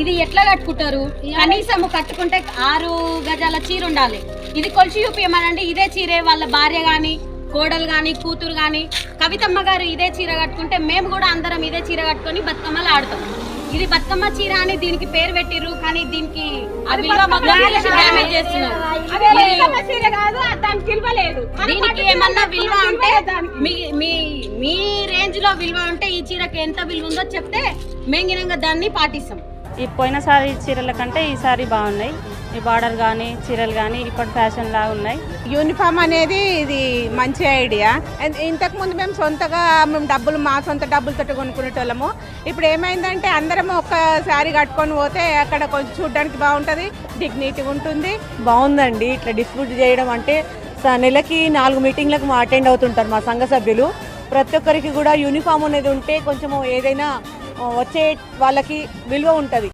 ఇది ఎట్లా కట్టుకుంటారు? కనీసం కట్టుకుంటే 6 గజాల చీర ఉండాలి. ఇది కొలిచి చూపించమనండి. ఇదే చీరే వాళ్ళ భార్య గాని, కోడలు గాని, కూతురు గాని, కవితమ్మ గారు ఇదే చీర కట్టుకుంటే మేము కూడా అందరం ఇదే చీర కట్టుకొని బతుకమ్మలు ఆడతాం. ఇది బతుకమ్మ చీర అని దీనికి పేరు పెట్టిర్రు, కానీ దీనికి డ్యామేజ్ చేస్తున్నారు. దీనికి ఏమన్నా విలువ ఉంటే మీ రేంజ్ లో విలువ ఉంటే ఈ చీరకి ఎంత విలువ ఉందో చెప్తే మేము దాన్ని పాటిస్తాం. ఈ పోయినసారి చీరల కంటే ఈసారి బాగున్నాయి. ఈ బార్డర్ కానీ చీరలు కానీ ఇప్పటి ఫ్యాషన్ లాగా ఉన్నాయి. యూనిఫామ్ అనేది ఇది మంచి ఐడియా. ఇంతకుముందు మేము సొంతగా మా సొంత డబ్బులతో కొనుక్కునేటోళ్ళము. ఇప్పుడు ఏమైందంటే అందరం ఒక్క శారీ కట్టుకొని పోతే అక్కడ కొంచెం చూడడానికి బాగుంటుంది, డిగ్నిటీ ఉంటుంది. బాగుందండి. ఇట్లా డిస్ట్రిబ్యూట్ చేయడం అంటే నెలకి 4 మీటింగ్లకు అటెండ్ అవుతుంటారు మా సంఘ సభ్యులు. ప్రతి ఒక్కరికి కూడా యూనిఫామ్ అనేది ఉంటే కొంచెం ఏదైనా వచ్చే వాళ్ళకి విలువ ఉంటుంది.